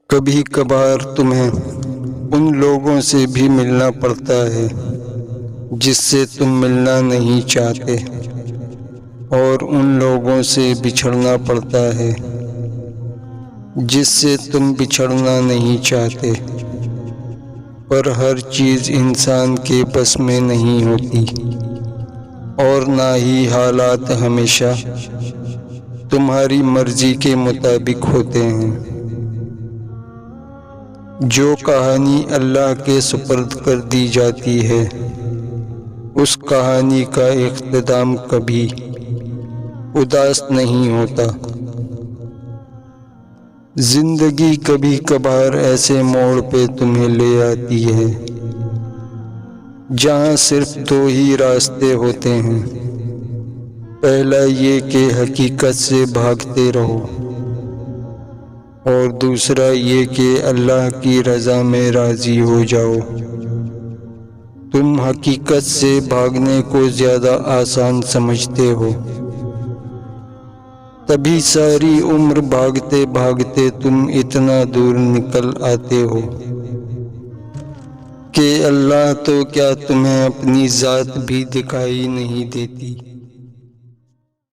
کبھی کبھار تمہیں ان لوگوں سے بھی ملنا پڑتا ہے جس سے تم ملنا نہیں چاہتے، اور ان لوگوں سے بچھڑنا پڑتا ہے جس سے تم بچھڑنا نہیں چاہتے، پر ہر چیز انسان کے بس میں نہیں ہوتی، اور نہ ہی حالات ہمیشہ تمہاری مرضی کے مطابق ہوتے ہیں۔ جو کہانی اللہ کے سپرد کر دی جاتی ہے، اس کہانی کا اختتام کبھی اداس نہیں ہوتا۔ زندگی کبھی کبھار ایسے موڑ پہ تمہیں لے آتی ہے جہاں صرف دو ہی راستے ہوتے ہیں، پہلا یہ کہ حقیقت سے بھاگتے رہو، اور دوسرا یہ کہ اللہ کی رضا میں راضی ہو جاؤ۔ تم حقیقت سے بھاگنے کو زیادہ آسان سمجھتے ہو، تبھی ساری عمر بھاگتے بھاگتے تم اتنا دور نکل آتے ہو کہ اللہ تو کیا تمہیں اپنی ذات بھی دکھائی نہیں دیتی۔